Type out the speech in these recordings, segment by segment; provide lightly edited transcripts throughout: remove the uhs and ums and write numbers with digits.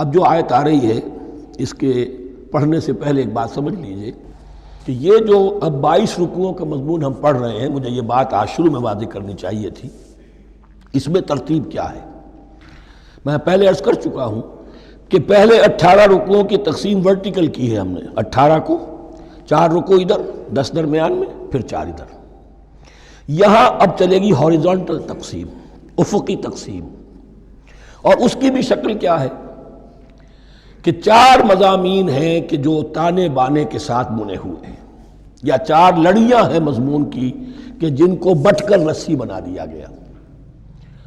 اب جو آیت آ رہی ہے اس کے پڑھنے سے پہلے ایک بات سمجھ لیجئے کہ یہ جو اب 22 رکوعوں کا مضمون ہم پڑھ رہے ہیں، مجھے یہ بات آج شروع میں واضح کرنی چاہیے تھی، اس میں ترتیب کیا ہے۔ میں پہلے عرض کر چکا ہوں کہ پہلے 18 رکوعوں کی تقسیم ورٹیکل کی ہے ہم نے، 18 کو 4 رکوع ادھر، 10 درمیان میں، پھر 4 ادھر۔ یہاں اب چلے گی ہاریزونٹل تقسیم، افقی تقسیم، اور اس کی بھی شکل کیا ہے کہ 4 مضامین ہیں کہ جو تانے بانے کے ساتھ بنے ہوئے ہیں، یا 4 لڑیاں ہیں مضمون کی کہ جن کو بٹ کر رسی بنا دیا گیا۔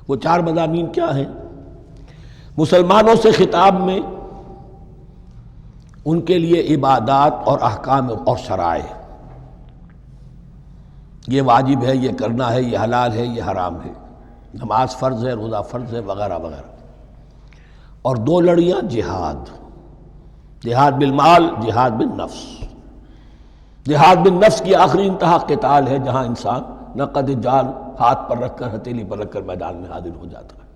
وہ 4 مضامین کیا ہیں؟ مسلمانوں سے خطاب میں ان کے لیے عبادات اور احکام اور شرائع، یہ واجب ہے، یہ کرنا ہے، یہ حلال ہے، یہ حرام ہے، نماز فرض ہے، روزہ فرض ہے، وغیرہ وغیرہ۔ اور 2 لڑیاں جہاد، جہاد بالمال، جہاد بالنفس۔ جہاد بالنفس کی آخری انتہا قتال ہے، جہاں انسان نقد جان ہاتھ پر رکھ کر، ہتھیلی پر رکھ کر میدان میں حاضر ہو جاتا ہے۔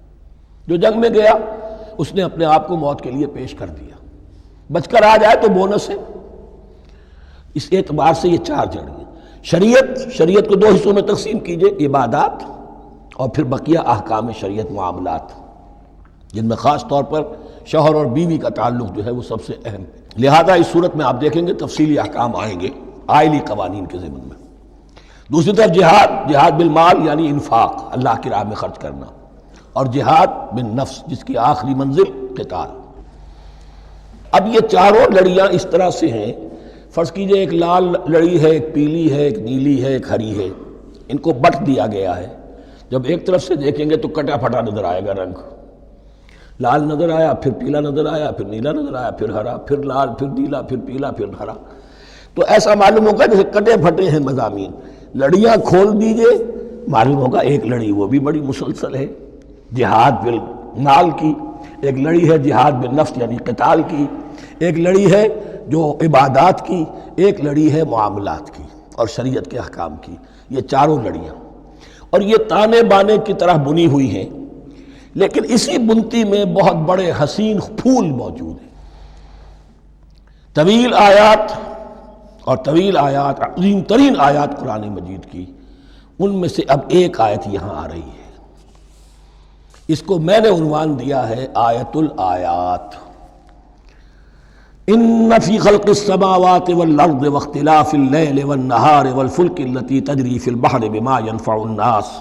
جو جنگ میں گیا اس نے اپنے آپ کو موت کے لیے پیش کر دیا، بچ کر آ جائے تو بونس ہے۔ اس اعتبار سے یہ 4 جڑیں ہیں۔ شریعت کو 2 حصوں میں تقسیم کیجئے، عبادات اور پھر بقیہ احکام شریعت، معاملات، جن میں خاص طور پر شوہر اور بیوی کا تعلق جو ہے وہ سب سے اہم ہے۔ لہذا اس صورت میں آپ دیکھیں گے تفصیلی احکام آئیں گے آئلی قوانین کے ضمن میں۔ دوسری طرف جہاد بالمال یعنی انفاق، اللہ کی راہ میں خرچ کرنا، اور جہاد بالنفس جس کی آخری منزل قتال۔ اب یہ 4 لڑیاں اس طرح سے ہیں، فرض کیجئے ایک لال لڑی ہے، ایک پیلی ہے، ایک نیلی ہے، ایک ہری ہے، ان کو بٹ دیا گیا ہے۔ جب ایک طرف سے دیکھیں گے تو کٹا پھٹا نظر آئے گا، رنگ لال نظر آیا، پھر پیلا نظر آیا، پھر نیلا نظر آیا، پھر ہرا، پھر لال، پھر نیلا، پھر پیلا، پھر ہرا۔ تو ایسا معلوم ہوگا جیسے کٹے پھٹے ہیں مضامین۔ لڑیاں کھول دیجئے، معلوم ہوگا ایک لڑی وہ بھی بڑی مسلسل ہے، جہاد بالمال کی، ایک لڑی ہے جہاد بالنفس یعنی قتال کی، ایک لڑی ہے جو عبادات کی، ایک لڑی ہے معاملات کی اور شریعت کے احکام کی۔ یہ 4 لڑیاں، اور یہ تانے بانے کی طرح بنی ہوئی ہیں، لیکن اسی بنتی میں بہت بڑے حسین پھول موجود ہیں۔ طویل آیات اور طویل آیات، عظیم ترین آیات قرآن مجید کی، ان میں سے اب ایک آیت یہاں آ رہی ہے۔ اس کو میں نے عنوان دیا ہے آیت الآیات۔ ان فی خلق السماوات والارض واختلاف اللیل والنہار والفلک التی تجری فی البحر بما ينفع الناس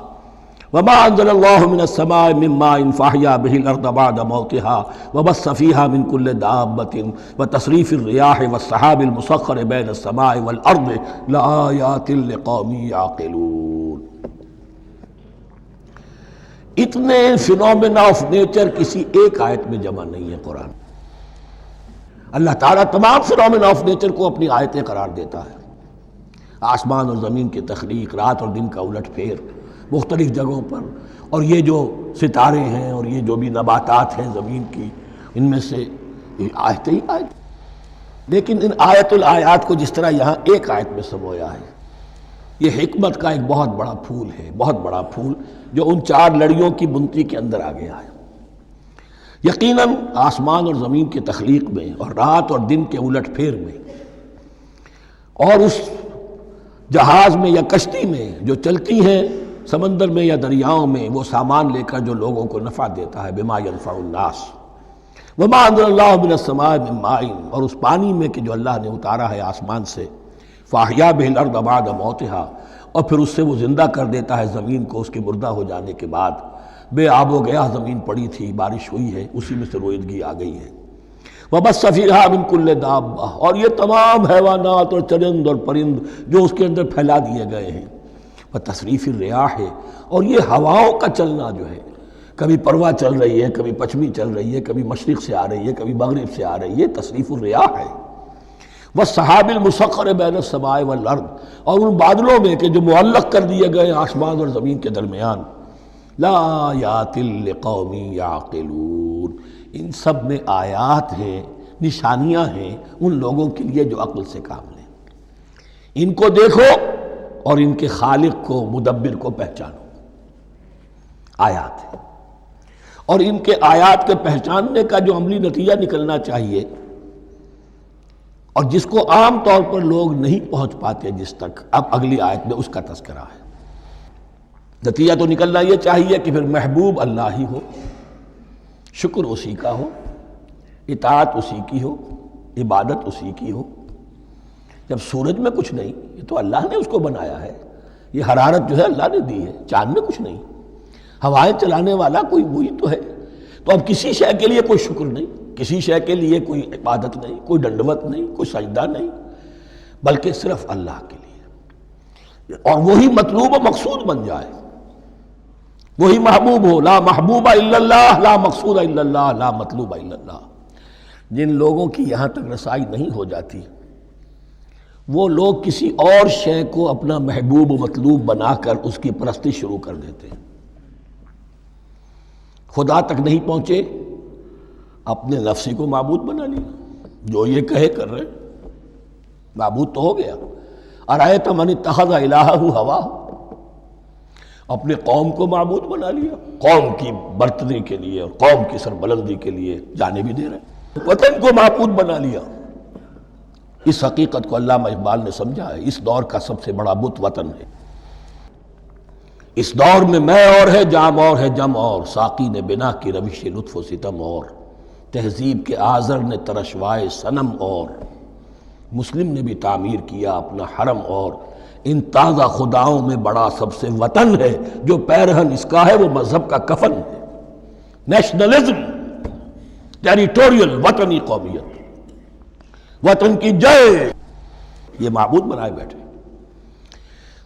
وما انزل الله من السماء من ماء فاحیا به الارض بعد موتها وبث فيها من كل دابة وتصريف الرياح والسحاب المسخر بين السماء والارض لآیات لقوم یعقلون۔ اتنے فینومینا آف نیچر کسی ایک آیت میں جمع نہیں ہے قرآن۔ اللہ تعالیٰ تمام فینومینا آف نیچر کو اپنی آیتیں قرار دیتا ہے۔ آسمان اور زمین کی تخلیق، رات اور دن کا الٹ پھیر مختلف جگہوں پر، اور یہ جو ستارے ہیں اور یہ جو بھی نباتات ہیں زمین کی، ان میں سے آیتیں ہی آیت۔ لیکن ان آیت الآیات کو جس طرح یہاں ایک آیت میں سمویا ہے، یہ حکمت کا ایک بہت بڑا پھول ہے، بہت بڑا پھول جو ان 4 لڑیوں کی بنتی کے اندر آ گیا ہے۔ یقیناً آسمان اور زمین کی تخلیق میں اور رات اور دن کے الٹ پھیر میں، اور اس جہاز میں یا کشتی میں جو چلتی ہیں سمندر میں یا دریاؤں میں، وہ سامان لے کر جو لوگوں کو نفع دیتا ہے، بما ينفع الناس وما انزل اللہ من السماء من ماء، اور اس پانی میں کہ جو اللہ نے اتارا ہے آسمان سے، فاحیا به الارض بعد موتها، اور پھر اس سے وہ زندہ کر دیتا ہے زمین کو اس کے مردہ ہو جانے کے بعد۔ بے آب و گیا زمین پڑی تھی، بارش ہوئی ہے، اسی میں سے روئیدگی آ گئی ہے۔ وبث فیہا من کل دابہ، اور یہ تمام حیوانات اور چرند اور پرند جو اس کے اندر پھیلا دیے گئے ہیں۔ وتصریف الریاح، اور یہ ہواؤں کا چلنا جو ہے، کبھی پروا چل رہی ہے، کبھی پچھمی چل رہی ہے، کبھی مشرق سے آ رہی ہے، کبھی مغرب سے آ رہی ہے، تصریف الریاح ہے۔ والسحاب المسخر بین السماء والارض، اور ان بادلوں میں کہ جو معلق کر دیے گئے آسمان اور زمین کے درمیان، لآیات لقوم یعقلون، ان سب میں آیات ہیں، نشانیاں ہیں ان لوگوں کے لیے جو عقل سے کام لیں۔ ان کو دیکھو اور ان کے خالق کو، مدبر کو پہچانو، آیات ہے۔ اور ان کے آیات کے پہچاننے کا جو عملی نتیجہ نکلنا چاہیے اور جس کو عام طور پر لوگ نہیں پہنچ پاتے جس تک، اب اگلی آیت میں اس کا تذکرہ ہے۔ نتیجہ تو نکلنا یہ چاہیے کہ پھر محبوب اللہ ہی ہو، شکر اسی کا ہو، اطاعت اسی کی ہو، عبادت اسی کی ہو۔ جب سورج میں کچھ نہیں، یہ تو اللہ نے اس کو بنایا ہے، یہ حرارت جو ہے اللہ نے دی ہے، چاند میں کچھ نہیں، ہوائیں چلانے والا کوئی وہی تو ہے، تو اب کسی شے کے لیے کوئی شکر نہیں، کسی شے کے لیے کوئی عبادت نہیں، کوئی ڈنڈوت نہیں، کوئی سجدہ نہیں، بلکہ صرف اللہ کے لیے، اور وہی مطلوب و مقصود بن جائے، وہی محبوب ہو۔ لا محبوب الا اللہ، لا مقصود الا اللہ، لا مطلوب الا اللہ۔ جن لوگوں کی یہاں تک رسائی نہیں ہو جاتی، وہ لوگ کسی اور شے کو اپنا محبوب و مطلوب بنا کر اس کی پرستی شروع کر دیتے ہیں۔ خدا تک نہیں پہنچے، اپنے نفسی کو معبود بنا لیا، جو یہ کہے کر رہے، معبود تو ہو گیا۔ ارأیت من اتخذ الہہ ہواہ، اپنے قوم کو معبود بنا لیا، قوم کی برتری کے لیے اور قوم کی سربلندی کے لیے جانے بھی دے رہے، وطن کو معبود بنا لیا۔ اس حقیقت کو علامہ اقبال نے سمجھا ہے، اس دور کا سب سے بڑا بت وطن ہے۔ اس دور میں میں اور ہے، جام اور ہے، جم اور، ساقی نے بنا کی روش لطف و ستم اور، تہذیب کے آزر نے ترشوائے صنم اور، مسلم نے بھی تعمیر کیا اپنا حرم اور، ان تازہ خداؤں میں بڑا سب سے وطن ہے، جو پیرہن اس کا ہے وہ مذہب کا کفن ہے۔ نیشنلزم، ٹیریٹوریل، وطنی قومیت، وطن کی جے، یہ معبود بنائے بیٹھے۔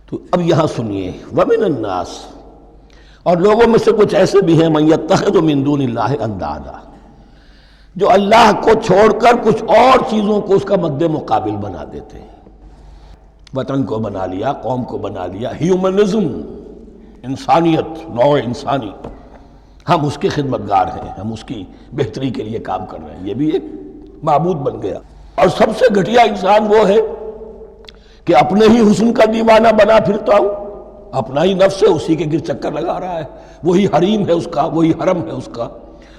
تو اب یہاں سنیے، وَمِنَ النَّاسِ، اور لوگوں میں سے کچھ ایسے بھی ہیں مَن يَتَّخِذُ مِن دُونِ اللَّهِ أَندَادًا، جو اللہ کو چھوڑ کر کچھ اور چیزوں کو اس کا مد مقابل بنا دیتے ہیں۔ وطن کو بنا لیا، قوم کو بنا لیا، ہیومنزم، انسانیت، نوع انسانی، ہم اس کے خدمتگار ہیں، ہم اس کی بہتری کے لیے کام کر رہے ہیں، یہ بھی ایک معبود بن گیا۔ اور سب سے گھٹیا انسان وہ ہے کہ اپنے ہی حسن کا دیوانہ بنا پھرتا ہوں، اپنا ہی نفس ہے، اسی کے گر چکر لگا رہا ہے، وہی حریم ہے اس کا، وہی حرم ہے اس کا،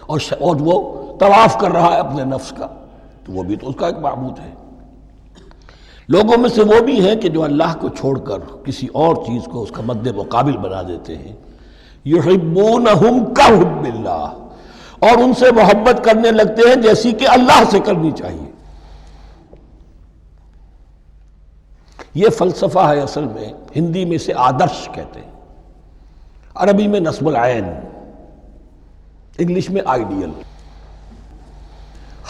اور وہ طواف کر رہا ہے اپنے نفس کا، تو وہ بھی تو اس کا ایک معبود ہے۔ لوگوں میں سے وہ بھی ہیں کہ جو اللہ کو چھوڑ کر کسی اور چیز کو اس کا مد مقابل بنا دیتے ہیں۔ یحبونہم کحب اللہ، اور ان سے محبت کرنے لگتے ہیں جیسی کہ اللہ سے کرنی چاہیے۔ یہ فلسفہ ہے اصل میں، ہندی میں اسے آدرش کہتے ہیں، عربی میں نصب العین، انگلش میں آئیڈیل۔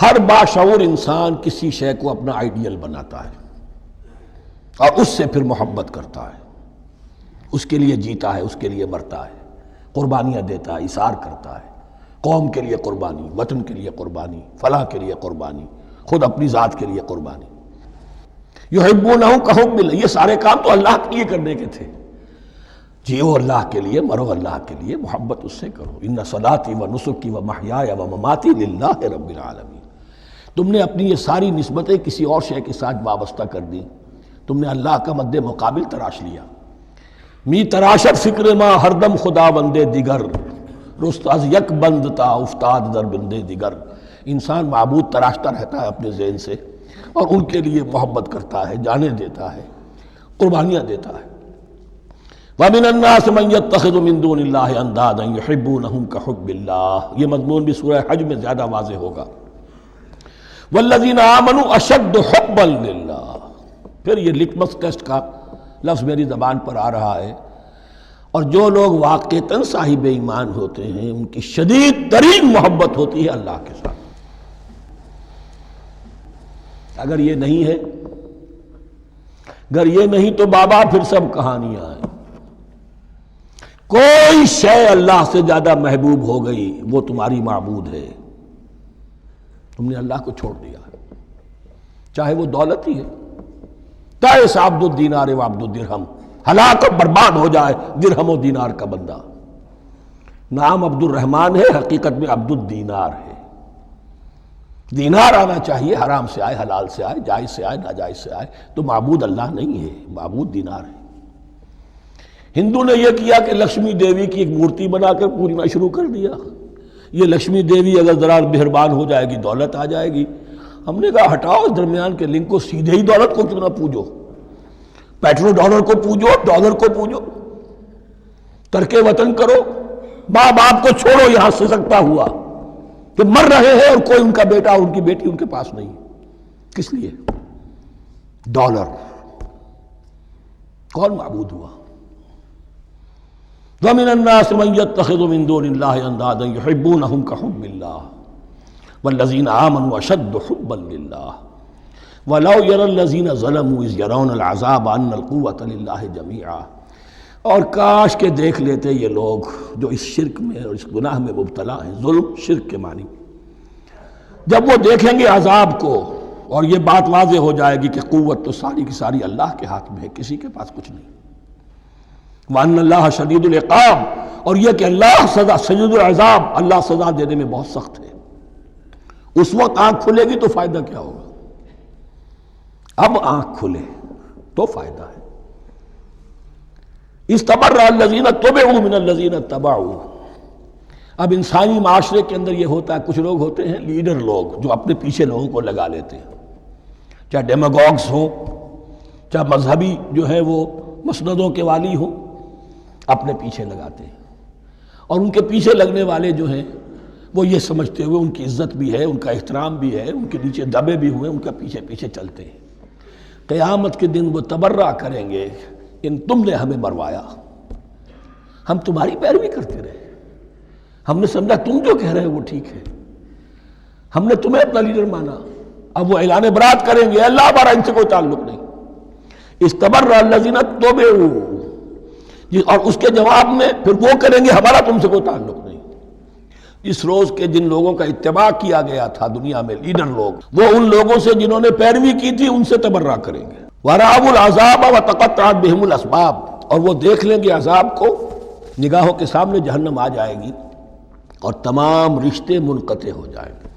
ہر باشعور انسان کسی شے کو اپنا آئیڈیل بناتا ہے اور اس سے پھر محبت کرتا ہے، اس کے لیے جیتا ہے، اس کے لیے مرتا ہے، قربانیاں دیتا ہے، اثار کرتا ہے، قوم کے لیے قربانی، وطن کے لیے قربانی، فلاح کے لیے قربانی، خود اپنی ذات کے لیے قربانی۔ یحبونہ کحب اللہ، یہ سارے کام تو اللہ کے لیے کرنے کے تھے، جیو اللہ کے لیے، مرو اللہ کے لیے، محبت اس سے کرو۔ ان صلاتی و نسکی و محیای و مماتی للہ رب العالمین۔ تم نے اپنی یہ ساری نسبتیں کسی اور شے کے ساتھ وابستہ کر دی، تم نے اللہ کا مد مقابل تراش لیا۔ می تراشت فکر ما ہر دم خدا بندے دیگر، رست از یک بند تا افتاد در بندے دیگر۔ انسان معبود تراشتا رہتا ہے اپنے ذہن سے، اور ان کے لیے محبت کرتا ہے، جانے دیتا ہے، قربانیاں دیتا ہے۔ وَمِنَ النَّاسِ مَن يَتَّخِذُ مِن دُونِ اللَّهِ أَندَادًا يُحِبُّونَهُمْ كَحُبِّ اللَّهِ، یہ مضمون بھی سورہ حج میں زیادہ واضح ہوگا۔ وَالَّذِينَ آمَنُوا أَشَدُّ حُبًّا لِلَّهِ، پھر یہ لٹمس ٹیسٹ کا لفظ میری زبان پر آ رہا ہے، اور جو لوگ واقعتاً صاحب ایمان ہوتے ہیں ان کی شدید ترین محبت ہوتی ہے اللہ کے ساتھ۔ اگر یہ نہیں ہے، اگر یہ نہیں تو بابا پھر سب کہانیاں ہیں۔ کوئی شے اللہ سے زیادہ محبوب ہو گئی وہ تمہاری معبود ہے، تم نے اللہ کو چھوڑ دیا، چاہے وہ دولت ہی ہے۔ تائس عبد الدینار و عبد الدرہم، ہلاک اور برباد ہو جائے درہم و دینار کا بندہ۔ نام عبد الرحمن ہے، حقیقت میں عبد الدینار ہے۔ دینار آنا چاہیے، حرام سے آئے، حلال سے آئے، جائز سے آئے، ناجائز سے آئے، تو معبود اللہ نہیں ہے، معبود دینار ہے۔ ہندو نے یہ کیا کہ لکشمی دیوی کی ایک مورتی بنا کر پوجنا شروع کر دیا، یہ لکشمی دیوی اگر ذرا مہربان ہو جائے گی دولت آ جائے گی۔ ہم نے کہا ہٹاؤ اس درمیان کے لنک کو، سیدھے ہی دولت کو کیوں نہ پوجو، پیٹرو ڈالر کو پوجو، ڈالر کو پوجو، ترک وطن کرو، ماں باپ کو چھوڑو یہاں سے سکتا ہوا کہ مر رہے ہیں اور کوئی ان کا بیٹا ان کی بیٹی ان کے پاس نہیں، کس لیے؟ ڈالر۔ کون معبود ہوا؟ وَمِنَ النَّاسِ مَن يَتَّخِذُ مِن دُونِ اللَّهِ أَندَادًا يُحِبُّونَهُمْ كَحُبِّ اللَّهِ وَالَّذِينَ آمَنُوا أَشَدُّ حُبًّا لِلَّهِ وَلَوْ يَرَى الَّذِينَ ظَلَمُوا إِذْ يَرَوْنَ الْعَذَابَ أَنَّ الْقُوَّةَ لِلَّهِ جَمِيعًا۔ اور کاش کہ دیکھ لیتے یہ لوگ جو اس شرک میں اور اس گناہ میں مبتلا ہیں، ظلم شرک کے معنی، جب وہ دیکھیں گے عذاب کو اور یہ بات واضح ہو جائے گی کہ قوت تو ساری کی ساری اللہ کے ہاتھ میں ہے، کسی کے پاس کچھ نہیں، وَأَنَّ اللَّهَ شَدِيدُ الْعِقَابِ، اور یہ کہ اللہ سزا شدید العذاب، اللہ سزا دینے میں بہت سخت ہے۔ اس وقت آنکھ کھلے گی تو فائدہ کیا ہوگا؟ اب آنکھ کھلے تو فائدہ ہے۔ اِسْتَبَرَّأَ الَّذِينَ اتُّبِعُوا مِنَ الَّذِينَ اتَّبَعُوا۔ اب انسانی معاشرے کے اندر یہ ہوتا ہے، کچھ لوگ ہوتے ہیں لیڈر لوگ جو اپنے پیچھے لوگوں کو لگا لیتے ہیں، چاہے ڈیماگوگز ہوں، چاہے مذہبی جو ہے وہ مسندوں کے والی ہوں، اپنے پیچھے لگاتے ہیں، اور ان کے پیچھے لگنے والے جو ہیں وہ یہ سمجھتے ہوئے ان کی عزت بھی ہے، ان کا احترام بھی ہے، ان کے نیچے دبے بھی ہوئے، ان کا پیچھے پیچھے چلتے ہیں۔ قیامت کے دن وہ تبرہ کریں گے، ان تم نے ہمیں مروایا، ہم تمہاری پیروی کرتے رہے، ہم نے سمجھا تم جو کہہ رہے ہو وہ ٹھیک ہے، ہم نے تمہیں اپنا لیڈر مانا۔ اب وہ اعلان برات کریں گے، اللہ ہمارا ان سے کوئی تعلق نہیں۔ استبرأ الذین اتبعوا، اور اس کے جواب میں پھر وہ کریں گے ہمارا تم سے کوئی تعلق نہیں۔ اس روز کے جن لوگوں کا اتباع کیا گیا تھا دنیا میں، لیڈر لوگ، وہ ان لوگوں سے جنہوں نے پیروی کی تھی ان سے تبرہ کریں گے۔ وَرَأَوُا الْعَذَابَ وَتَقَطَّعَتْ بِهِمُ الْأَسْبَابُ، اور وہ دیکھ لیں گے عذاب کو، نگاہوں کے سامنے جہنم آ جائے گی اور تمام رشتے منقطع ہو جائیں گے۔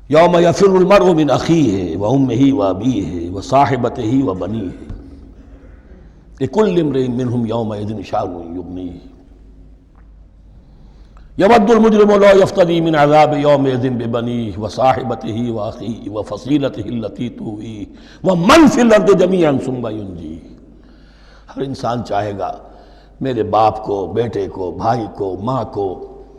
یوم یفر المرء من اخیہ وامہ وابیہ وصاحبتہ وبنیہ لکل امرئ منہم یومئذ شأن یغنیہ یود المجرم لو یفتدی من عذاب یومئذ ببنیہ وصاحبتہ واخیہ وفصیلتہ التی تؤویہ ومن فی الارض جمیعا ثم ینجیہ۔ ہر انسان چاہے گا میرے باپ کو، بیٹے کو، بھائی کو، ماں کو،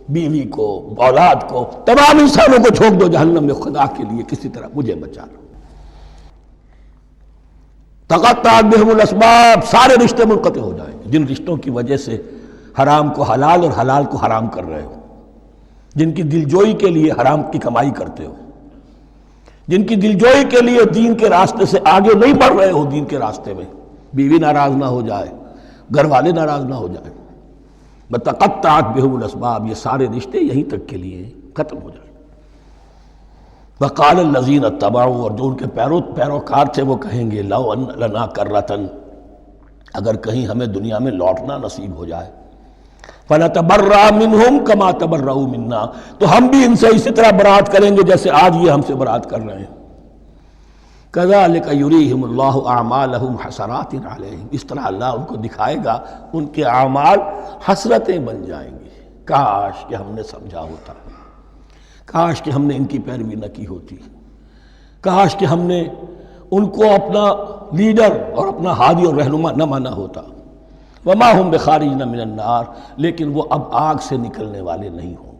بیوی کو، اولاد کو، تمام انسانوں کو جھونک دو جہنم میں، خدا کے لیے کسی طرح مجھے بچا لو۔ تقطعت بہم الاسباب، سارے رشتے منقطع ہو جائیں گے، جن رشتوں کی وجہ سے حرام کو حلال اور حلال کو حرام کر رہے ہو، جن کی دلجوئی کے لیے حرام کی کمائی کرتے ہو، جن کی دلجوئی کے لیے دین کے راستے سے آگے نہیں بڑھ رہے ہو، دین کے راستے میں بیوی ناراض نہ ہو جائے، گھر والے ناراض نہ ہو جائیں، بتقطعت بہم الاسباب، یہ سارے رشتے یہیں تک کے لیے ختم ہو جائیں۔ وقال الذین اتبعوا، اور جو ان کے پیروکار تھے وہ کہیں گے لو ان لنا کرۃ، اگر کہیں ہمیں دنیا میں لوٹنا نصیب ہو جائے، فنتبرأ منہم کما تبرؤوا منا، تو ہم بھی ان سے اسی طرح برات کریں گے جیسے آج یہ ہم سے برات کر رہے ہیں۔ کذالک یریہم اللہ اعمالہم حسرات علیہم، اس طرح اللہ ان کو دکھائے گا ان کے اعمال حسرتیں بن جائیں گی، کاش کہ ہم نے سمجھا ہوتا، کاش کہ ہم نے ان کی پیروی نہ کی ہوتی، کاش کہ ہم نے ان کو اپنا لیڈر اور اپنا ہادی اور رہنما نہ مانا ہوتا۔ وما ہم بخارجین من النار، لیکن وہ اب آگ سے نکلنے والے نہیں ہوں۔